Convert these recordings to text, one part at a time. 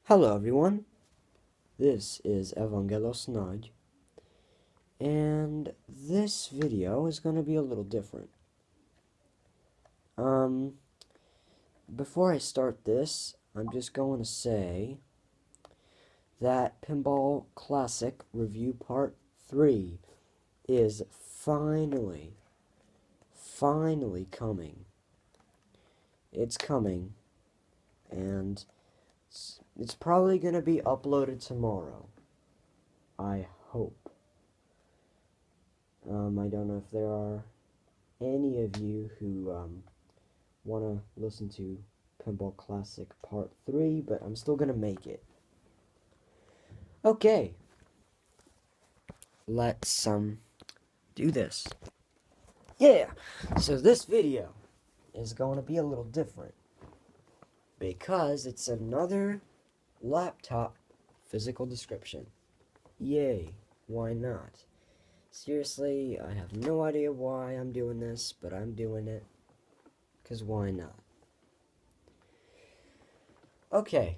Hello everyone, this is Evangelos Nagy, and this video is going to be a little different. Before I start this, I'm just going to say that Pinball Classic Review Part 3 is finally coming. It's coming, and it's probably going to be uploaded tomorrow. I hope. I don't know if there are any of you who want to listen to Pinball Classic Part 3, but I'm still going to make it. Okay. Let's do this. Yeah. So this video is going to be a little different because it's another laptop physical description. Yay. Why not? Seriously, I have no idea why I'm doing this, but I'm doing it. Because why not? Okay,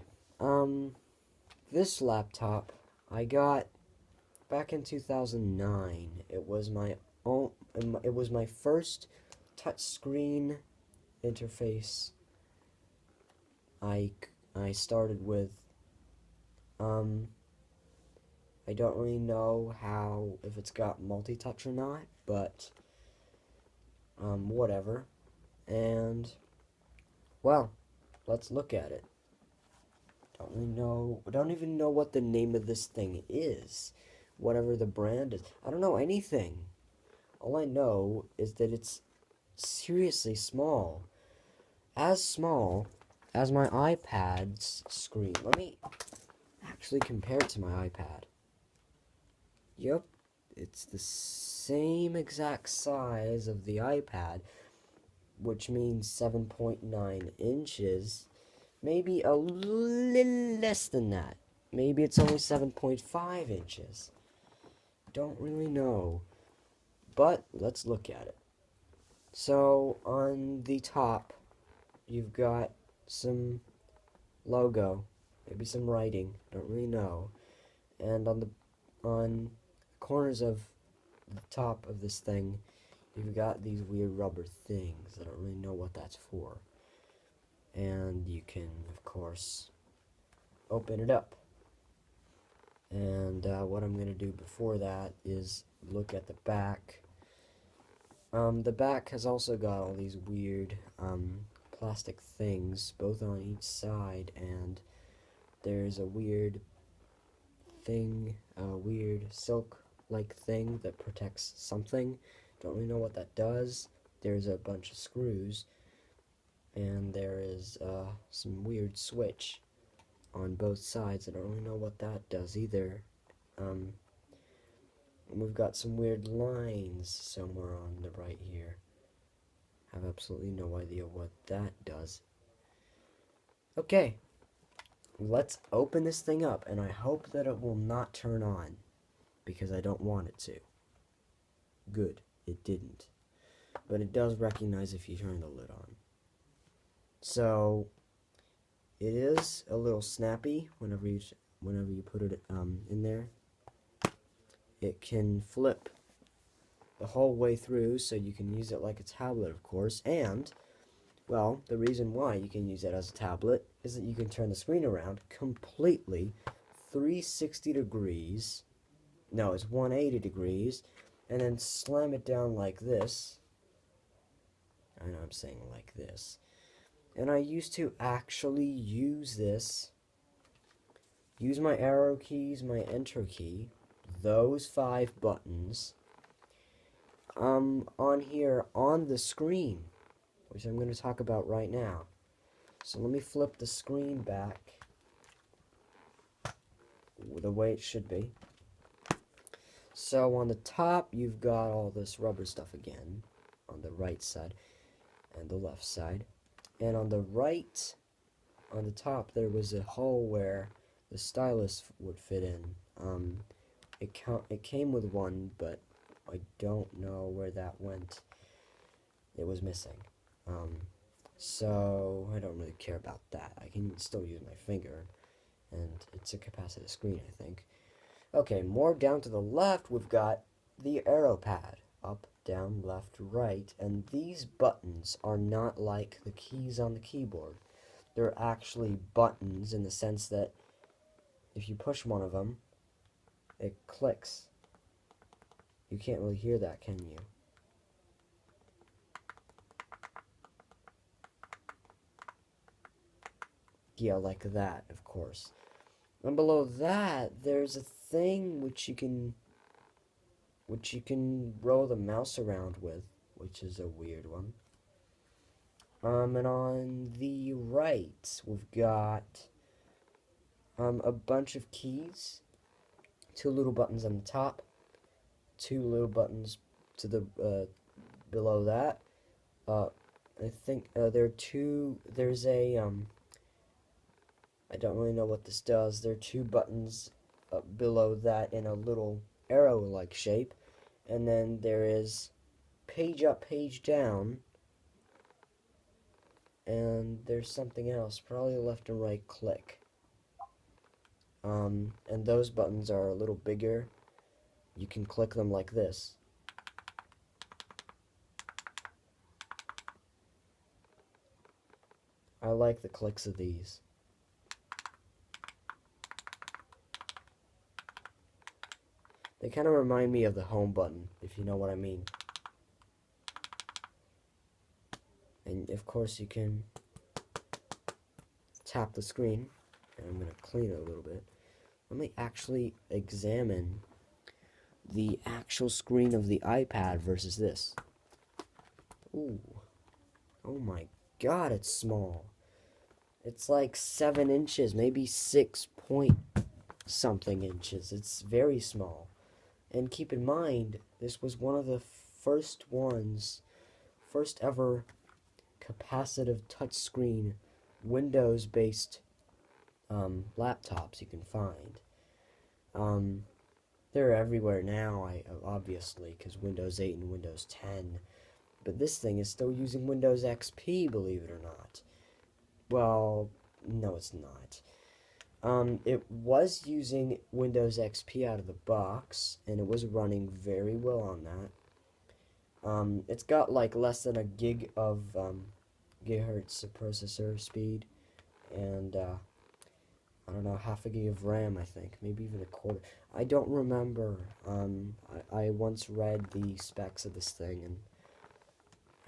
this laptop I got back in 2009. It was my first touchscreen interface. I started with. I don't really know if it's got multi-touch or not, but whatever. And well, let's look at it. Don't even know what the name of this thing is. Whatever the brand is. I don't know anything. All I know is that it's seriously small. As small as my iPad's screen. Let me actually compare it to my iPad. Yep, it's the same exact size of the iPad, which means 7.9 inches. Maybe a little less than that. Maybe it's only 7.5 inches. Don't really know. But let's look at it. So on the top, you've got some logo, maybe some writing, don't really know. And on the corners of the top of this thing, you've got these weird rubber things. I don't really know what that's for. And you can, of course, open it up. And what I'm going to do before that is look at the back. The back has also got all these weird plastic things, both on each side, and there's a weird thing, a weird silk-like thing that protects something. Don't really know what that does. There's a bunch of screws, and there is some weird switch on both sides. I don't really know what that does either. We've got some weird lines somewhere on the right here. I have absolutely no idea what that does. Okay, let's open this thing up, and I hope that it will not turn on, because I don't want it to. Good, it didn't. But it does recognize if you turn the lid on. So it is a little snappy whenever you put it in there. It can flip the whole way through, so you can use it like a tablet, of course. And, well, the reason why you can use it as a tablet is that you can turn the screen around completely 360 degrees. No, it's 180 degrees, and then slam it down like this. I know I'm saying like this. And I used to actually use my arrow keys, my enter key, those 5 buttons, on here on the screen, which I'm going to talk about right now. So let me flip the screen back the way it should be. So on the top, you've got all this rubber stuff again, on the right side and the left side. And on the right, on the top, there was a hole where the stylus would fit in. It came with one, but I don't know where that went. It was missing. So I don't really care about that. I can still use my finger, and it's a capacitive screen, I think. Okay, more down to the left, we've got the arrow pad. Up, down, left, right, and these buttons are not like the keys on the keyboard. They're actually buttons in the sense that if you push one of them, it clicks. You can't really hear that, can you? Yeah, like that, of course. And below that, there's a thing which you can roll the mouse around with, which is a weird one. And on the right, we've got a bunch of keys, two little buttons on the top, two little buttons to the below that. I think there are two. There's a I don't really know what this does. There are two buttons below that in a little arrow-like shape, and then there is page up, page down, and there's something else, probably left and right click. And those buttons are a little bigger. You can click them like this. I like the clicks of these. They kind of remind me of the home button, if you know what I mean. And of course you can tap the screen. And I'm going to clean it a little bit. Let me actually examine the actual screen of the iPad versus this. Ooh. Oh my god, it's small. It's like 7 inches, maybe 6 point something inches. It's very small. And keep in mind, this was one of the first ever capacitive touchscreen Windows-based laptops you can find. They're everywhere now, obviously, because Windows 8 and Windows 10. But this thing is still using Windows XP, believe it or not. Well, no, it's not. It was using Windows XP out of the box, and it was running very well on that. It's got like less than a gig of gigahertz of processor speed, and I don't know, half a gig of RAM, I think, maybe even a quarter. I don't remember. I once read the specs of this thing, and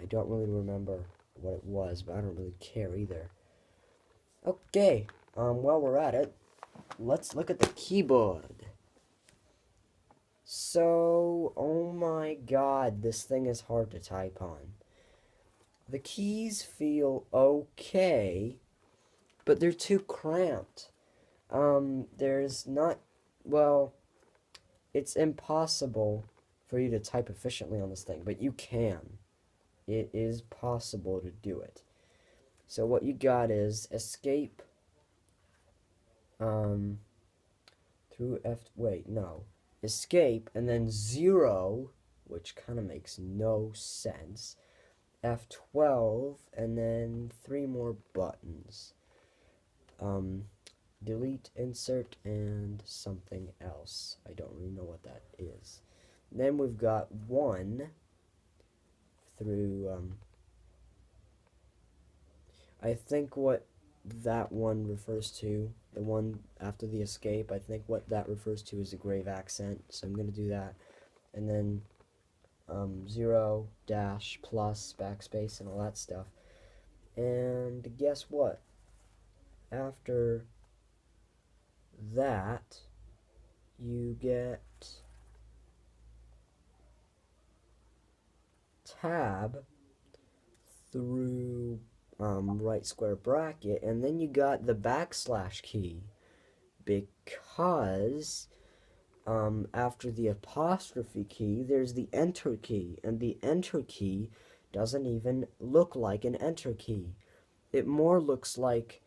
I don't really remember what it was, but I don't really care either. Okay, while we're at it, let's look at the keyboard. So, oh my god, this thing is hard to type on. The keys feel okay, but they're too cramped. There's not, well, it's impossible for you to type efficiently on this thing, but you can. It is possible to do it. So what you got is escape, escape, and then 0, which kind of makes no sense, F12, and then 3 more buttons. Delete, insert, and something else. I don't really know what that is. Then we've got 1 through, I think what that one refers to, the one after the escape, I think what that refers to is a grave accent, so I'm going to do that. And then 0, dash, plus, backspace, and all that stuff. And guess what? After that, you get tab through right square bracket, and then you got the backslash key, because after the apostrophe key, there's the enter key, and the enter key doesn't even look like an enter key. It more looks like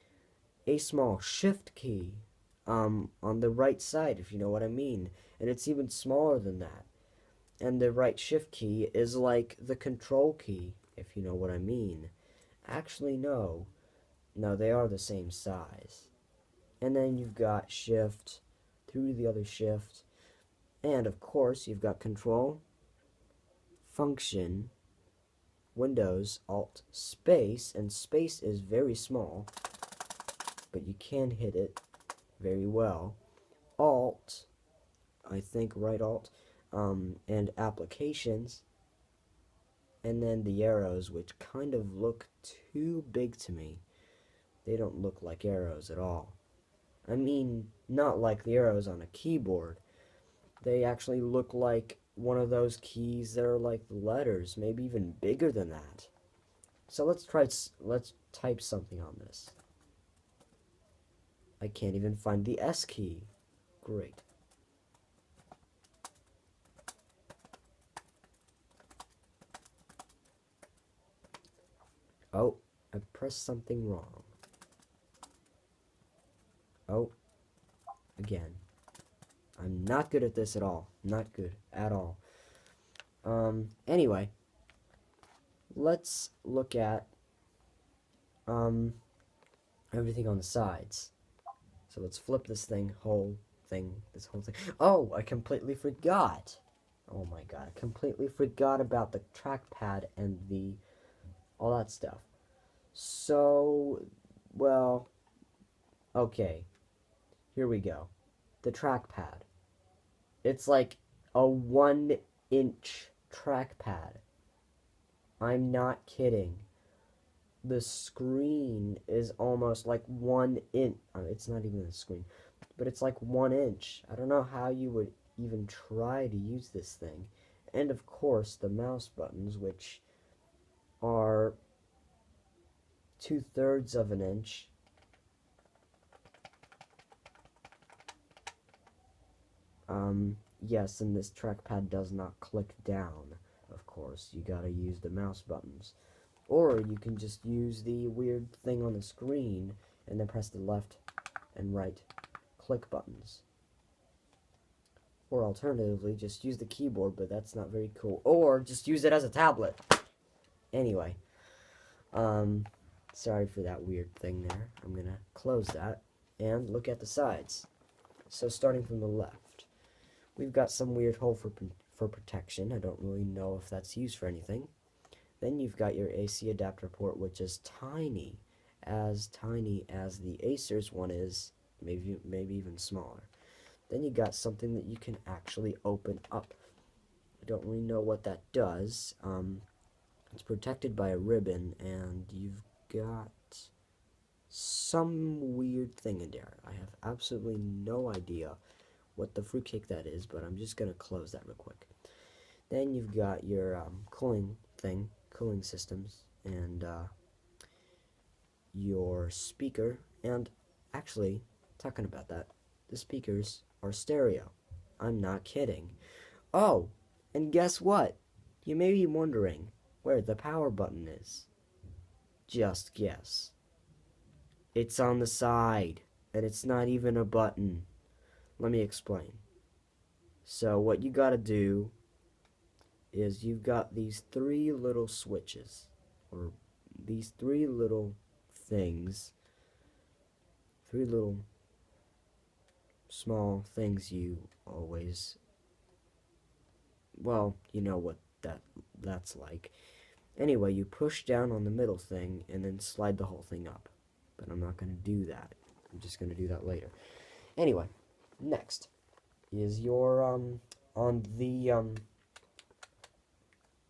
a small shift key on the right side, if you know what I mean, and it's even smaller than that. And the right shift key is like the control key, if you know what I mean. Actually, no. No, they are the same size. And then you've got shift, through the other shift, and of course you've got control, function, Windows, Alt, space, and space is very small, but you can hit it very well. Alt, I think right Alt, and applications, and then the arrows, which kind of look too big to me. They don't look like arrows at all. I mean, not like the arrows on a keyboard. They actually look like one of those keys that are like the letters, maybe even bigger than that. So let's type something on this. I can't even find the S key. Great. Oh, I pressed something wrong. Oh, again. I'm not good at this at all. Not good at all. Anyway, let's look at everything on the sides. So let's flip this whole thing. Oh, I completely forgot. Oh my god, I completely forgot about the trackpad and all that stuff. So, well, okay, here we go. The trackpad. It's like a 1-inch trackpad. I'm not kidding. The screen is almost like 1 inch. It's not even the screen, but it's like 1 inch. I don't know how you would even try to use this thing. And of course, the mouse buttons, which are 2/3 of an inch. Yes, and this trackpad does not click down, of course. You gotta use the mouse buttons. Or you can just use the weird thing on the screen and then press the left and right click buttons. Or alternatively, just use the keyboard, but that's not very cool. Or just use it as a tablet. Anyway, sorry for that weird thing there. I'm gonna close that and look at the sides. So starting from the left, we've got some weird hole for protection. I don't really know if that's used for anything. Then you've got your AC adapter port, which is tiny as the Acer's one is, maybe even smaller. Then you got something that you can actually open up. I don't really know what that does. It's protected by a ribbon, and you've got some weird thing in there. I have absolutely no idea what the fruitcake that is, but I'm just gonna close that real quick. Then you've got your cooling systems, and your speaker. And actually, talking about that, the speakers are stereo. I'm not kidding. Oh, and guess what? You may be wondering where the power button is. Just guess. It's on the side, and it's not even a button. Let me explain. So what you gotta do is you've got these 3 little switches, or these 3 little things, 3 little small things you always, well, you know what that's like. Anyway, you push down on the middle thing and then slide the whole thing up. But I'm not going to do that. I'm just going to do that later. Anyway, next is your on the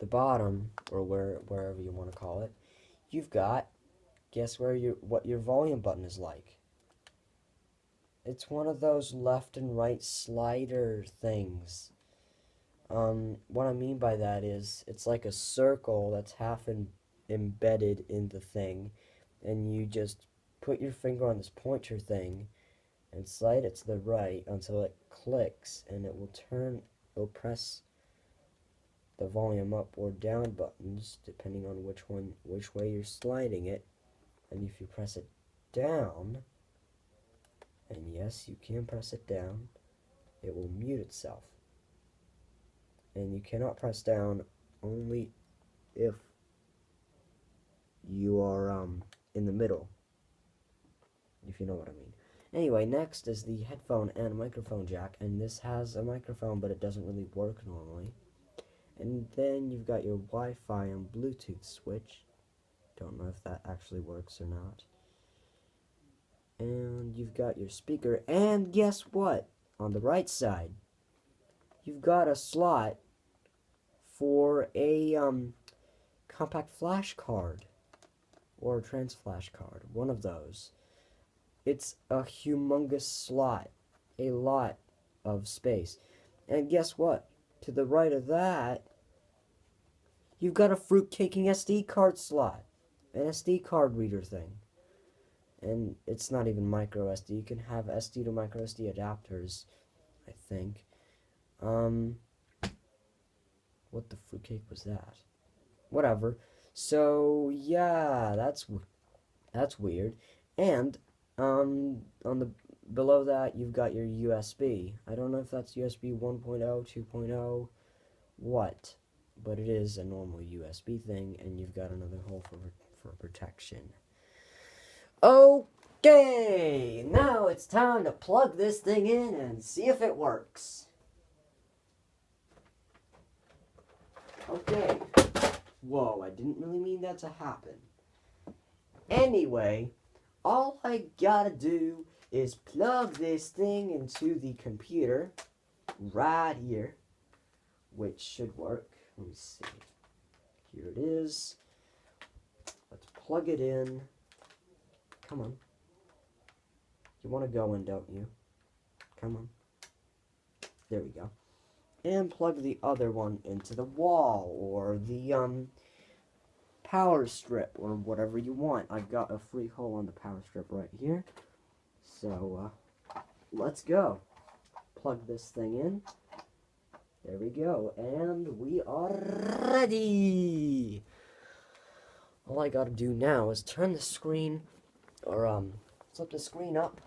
bottom, or wherever you want to call it, you've got, guess what your volume button is like. It's one of those left and right slider things. What I mean by that is it's like a circle that's half embedded in the thing, and you just put your finger on this pointer thing and slide it to the right until it clicks, and it'll press the volume up or down buttons depending on which way you're sliding it. And if you press it down, and yes, you can press it down, it will mute itself. And you cannot press down only if you are middle, if you know what I mean. Anyway, next is the headphone and microphone jack, and this has a microphone, but it doesn't really work normally. And then you've got your Wi-Fi and Bluetooth switch. Don't know if that actually works or not. And you've got your speaker, and guess what? On the right side, you've got a slot for a compact flash card or a trans flash card, one of those. It's a humongous slot, a lot of space. And guess what? To the right of that, you've got a fruitcaking SD card slot, an SD card reader thing. And it's not even micro SD. You can have SD to micro SD adapters, I think. What the fruitcake was that? Whatever. So yeah, that's weird. And on the below that, you've got your USB. I don't know if that's USB 1.0, 2.0, what, but it is a normal USB thing, and you've got another hole for protection. Okay, now it's time to plug this thing in and see if it works. Okay. Whoa, I didn't really mean that to happen. Anyway, all I gotta do is plug this thing into the computer right here, which should work. Let me see. Here it is. Let's plug it in. Come on. You want to go in, don't you? Come on. There we go. And plug the other one into the wall, or the power strip, or whatever you want. I've got a free hole on the power strip right here. So, let's go. Plug this thing in. There we go. And we are ready! All I gotta do now is turn the screen, or flip the screen up,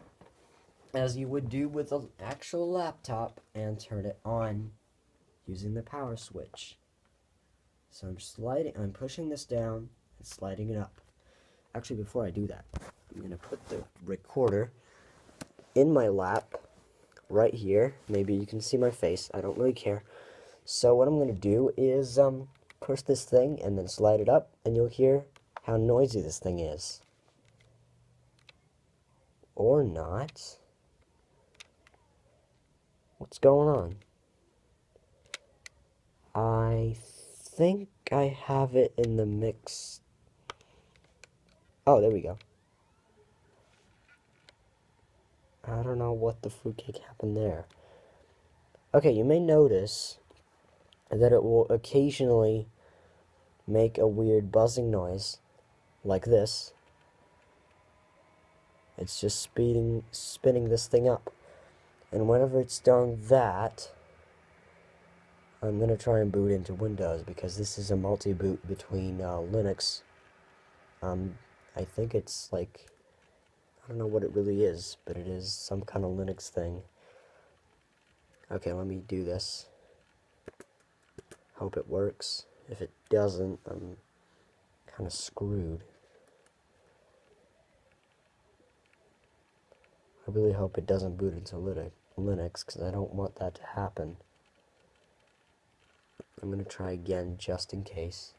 as you would do with an actual laptop, and turn it on using the power switch. So I'm pushing this down and sliding it up. Actually, before I do that, I'm gonna put the recorder in my lap right here. Maybe you can see my face. I don't really care. So what I'm gonna do is push this thing and then slide it up, and you'll hear how noisy this thing is. Or not. What's going on? I think I have it in the mix. Oh, there we go. I don't know what the fruitcake happened there. Okay, you may notice that it will occasionally make a weird buzzing noise, like this. It's just spinning this thing up. And whenever it's done that, I'm going to try and boot into Windows, because this is a multi-boot between Linux. I think it's like, I don't know what it really is, but it is some kind of Linux thing. Okay, let me do this. Hope it works. If it doesn't, I'm kind of screwed. I really hope it doesn't boot into Linux, because I don't want that to happen. I'm going to try again, just in case.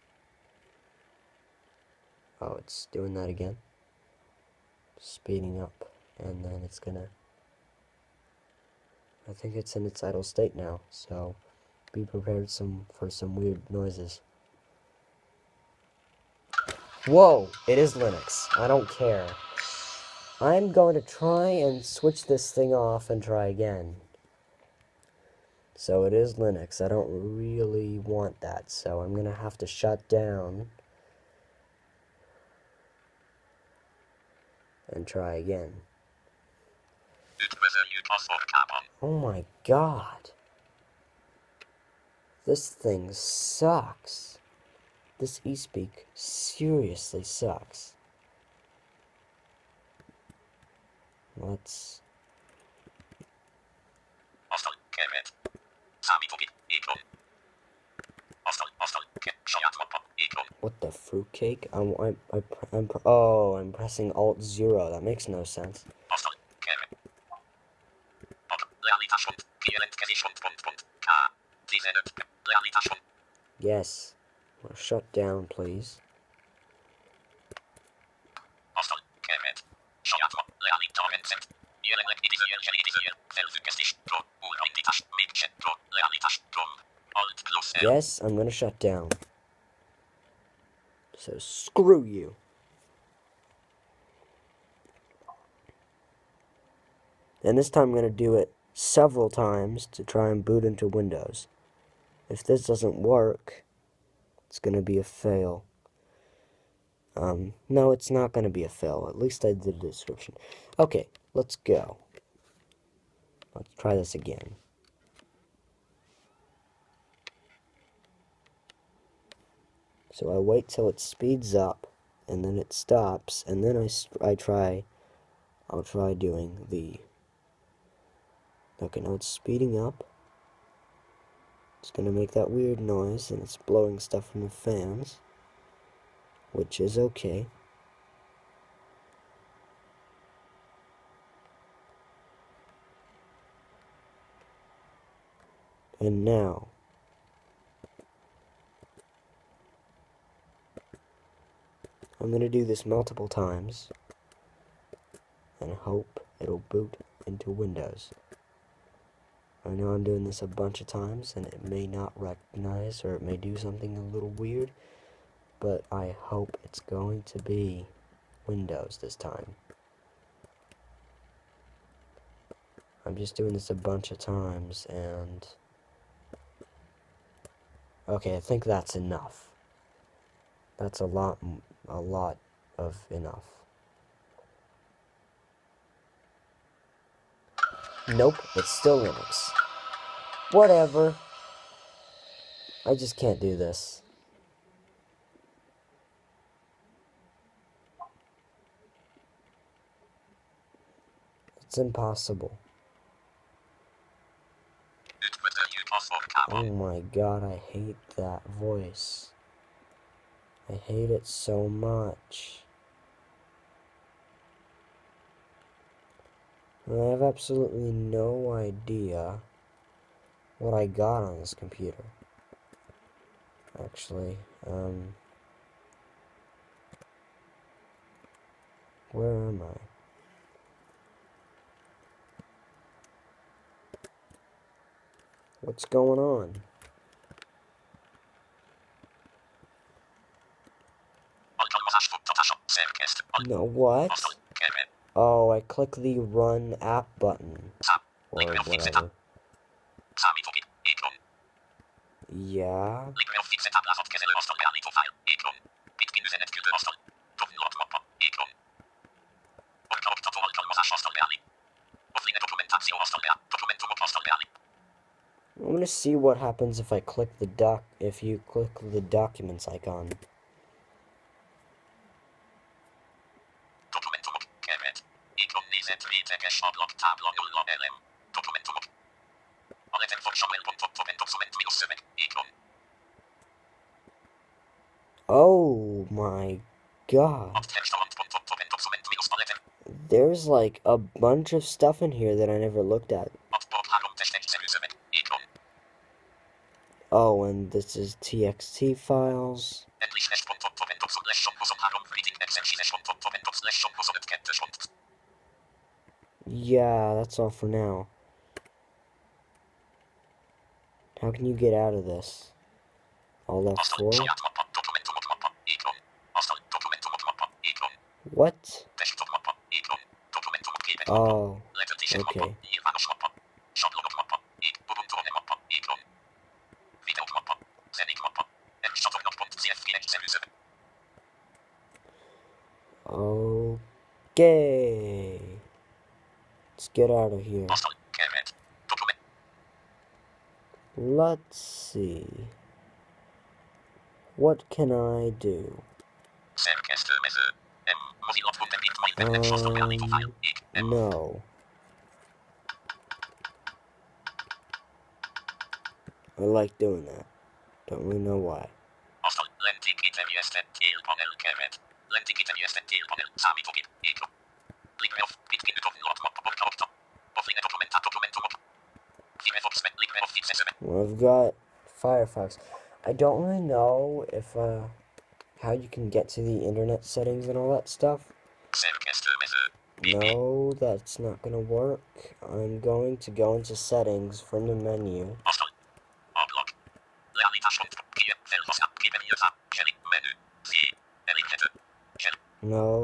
Oh, it's doing that again. Speeding up, and then it's gonna... I think it's in its idle state now, so be prepared for some weird noises. Whoa! It is Linux. I don't care. I'm going to try and switch this thing off and try again. So it is Linux. I don't really want that, so I'm going to have to shut down and try again. Oh my god. This thing sucks. This eSpeak seriously sucks. Let's... What the fruitcake? I'm pressing Alt 0. That makes no sense. Yes. Well, shut down, please. Yes, I'm gonna shut down. So screw you. And this time I'm gonna do it several times to try and boot into Windows. If this doesn't work, it's gonna be a fail. No, it's not gonna be a fail. At least I did the description. Okay, let's go. Let's try this again. So I wait till it speeds up, and then it stops, and then I'll try doing the... Okay, now it's speeding up. It's gonna make that weird noise, and it's blowing stuff from the fans, which is okay. And now, I'm gonna do this multiple times, and hope it'll boot into Windows. I know I'm doing this a bunch of times, and it may not recognize, or it may do something a little weird, but I hope it's going to be Windows this time. I'm just doing this a bunch of times, and... Okay, I think that's enough. That's a lot of enough. Nope, it's still Linux. Whatever. I just can't do this. It's impossible. Oh my god, I hate that voice. I hate it so much. And I have absolutely no idea what I got on this computer. Actually, where am I? What's going on? No, what? Oh, I click the run app button. Or whatever. Yeah? I'm gonna see what happens if I click if you click the documents icon. Oh my god. There's like a bunch of stuff in here that I never looked at. Oh, and this is TXT files. Yeah, that's all for now. How can you get out of this? All F4? What? Oh, okay. Okay. Let's get out of here. Let's see. What can I do? No. I like doing that. Don't really know why. Well, I've got Firefox. I don't really know if how you can get to the internet settings and all that stuff. No, that's not gonna work. I'm going to go into settings from the menu. No.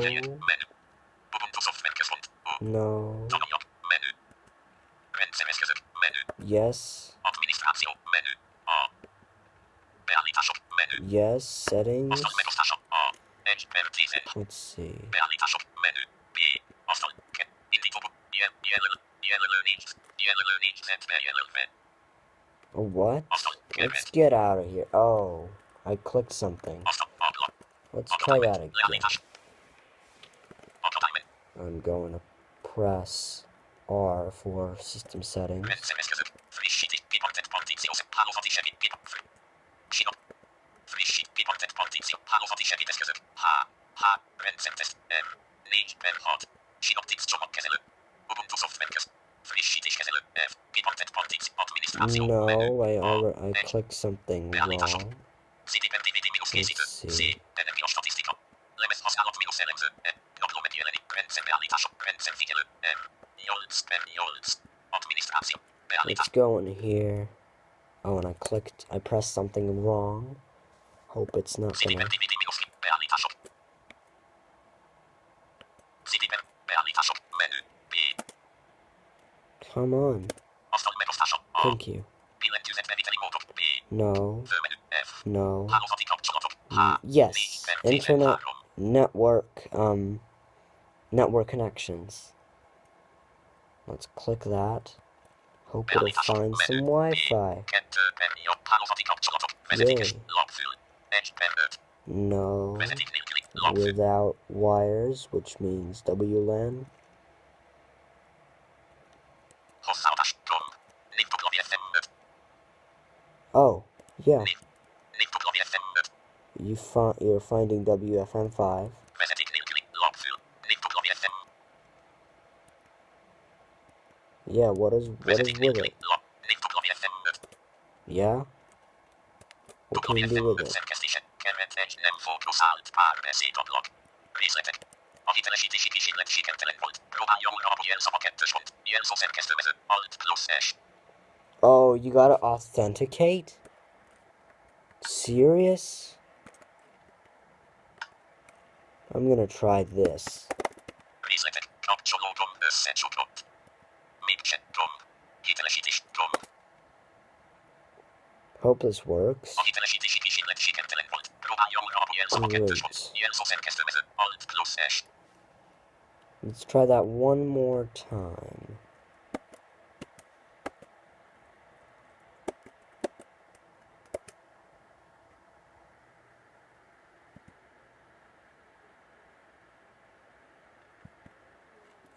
No. Yes. Yes, settings. Let's see. A what? Let's get out of here. Oh, I clicked something. Let's try that again. I'm going to press R for system settings. No, I clicked something wrong. Let's see. Let's go in here. Oh, and I pressed something wrong. Hope it's not gonna... Come on. Thank you. No. No. Yes. Internet network, network connections. Let's click that. Hope it'll find some Wi-Fi. Yay. No. Without wires, which means WLAN. Oh, yeah. You're finding WFM5. Yeah, what is with it? Yeah? What can you do with it? Oh, you gotta authenticate? Serious? I'm gonna try this. Hope this works. Great. Let's try that one more time.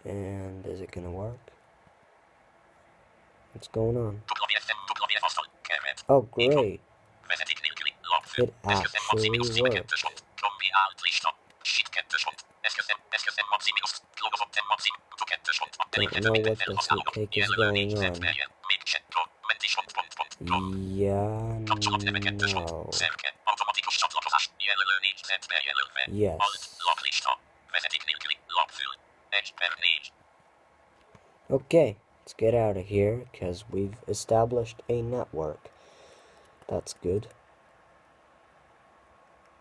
And is it gonna work? What's going on? Oh, great. It actually works. Don't know what the fruitcake is going on. Yeah, no. Yes. Okay, let's get out of here, because we've established a network. That's good.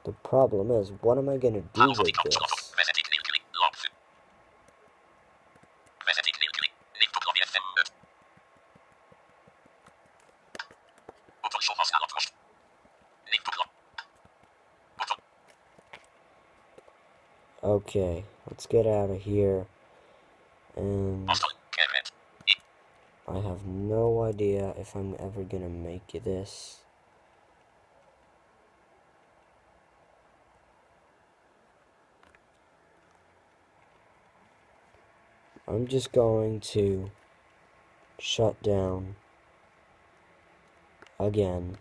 The problem is, what am I gonna do with this? Okay, let's get out of here. And I have no idea if I'm ever gonna make this. I'm just going to shut down again.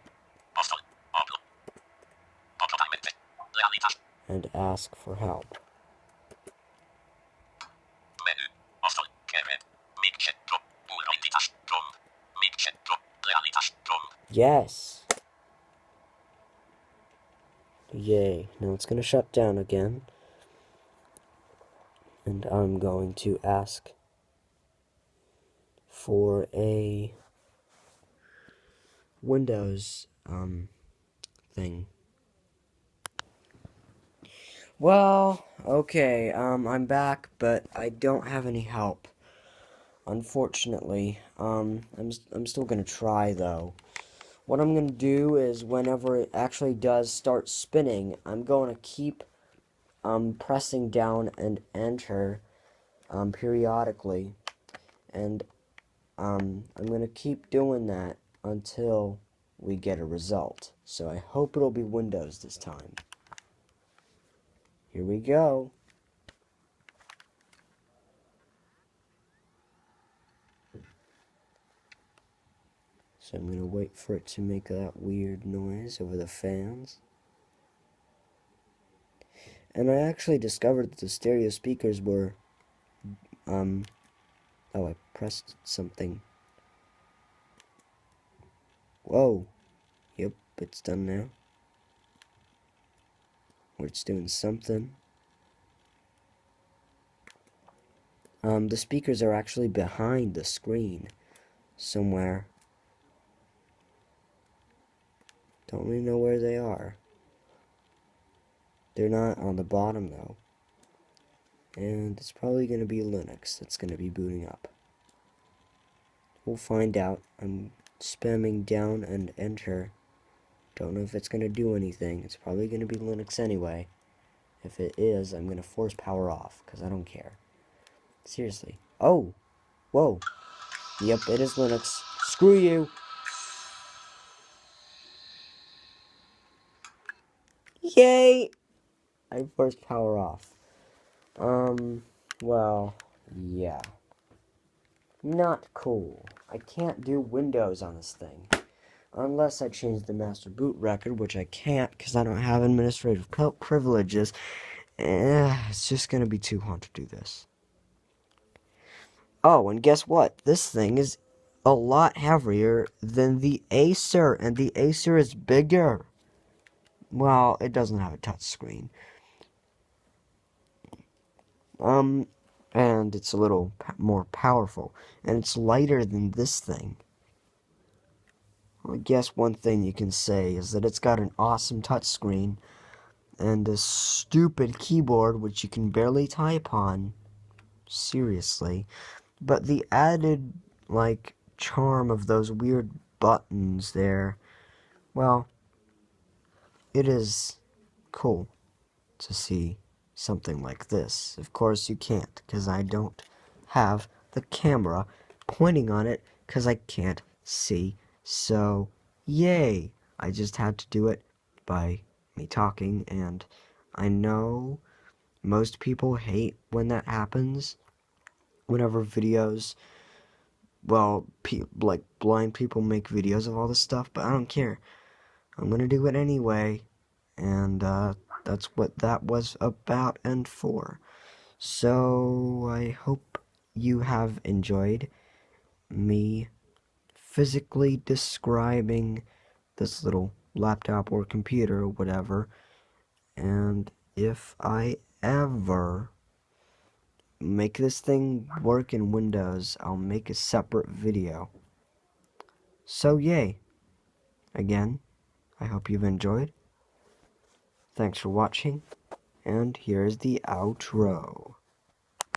and ask for help. Yes! Yay. Now it's gonna shut down again. And I'm going to ask for a Windows, thing. Well, okay, I'm back, but I don't have any help. Unfortunately, I'm still gonna try, though. What I'm gonna do is, whenever it actually does start spinning, I'm going to keep, pressing down and enter, periodically. And, I'm gonna keep doing that until we get a result. So I hope it'll be Windows this time. Here we go. So I'm gonna wait for it to make that weird noise over the fans. And I actually discovered that the stereo speakers were, oh, I pressed something. Whoa. Yep, it's done now. Or it's doing something. The speakers are actually behind the screen somewhere. Don't really know where they are. They're not on the bottom, though. And it's probably going to be Linux that's going to be booting up. We'll find out. I'm spamming down and enter. Don't know if it's going to do anything. It's probably going to be Linux anyway. If it is, I'm going to force power off, because I don't care. Seriously. Oh! Whoa. Yep, it is Linux. Screw you! Yay! I forced power off. Well, yeah. Not cool. I can't do Windows on this thing. Unless I change the master boot record, which I can't because I don't have administrative privileges. It's just going to be too hard to do this. Oh, and guess what? This thing is a lot heavier than the Acer, and the Acer is bigger. Well, it doesn't have a touch screen. And it's a little more powerful, and it's lighter than this thing. Well, I guess one thing you can say is that it's got an awesome touchscreen and a stupid keyboard which you can barely type on. Seriously. But the added, like, charm of those weird buttons there, well, it is cool to see something like this. Of course you can't, because I don't have the camera pointing on it, because I can't see. So, yay! I just had to do it by me talking, and I know most people hate when that happens. Whenever videos, well, like blind people make videos of all this stuff, but I don't care. I'm gonna do it anyway, and that's what that was about and for. So I hope you have enjoyed me physically describing this little laptop or computer or whatever. And if I ever make this thing work in Windows, I'll make a separate video. So yay. Again, I hope you've enjoyed. Thanks for watching, and here's the outro.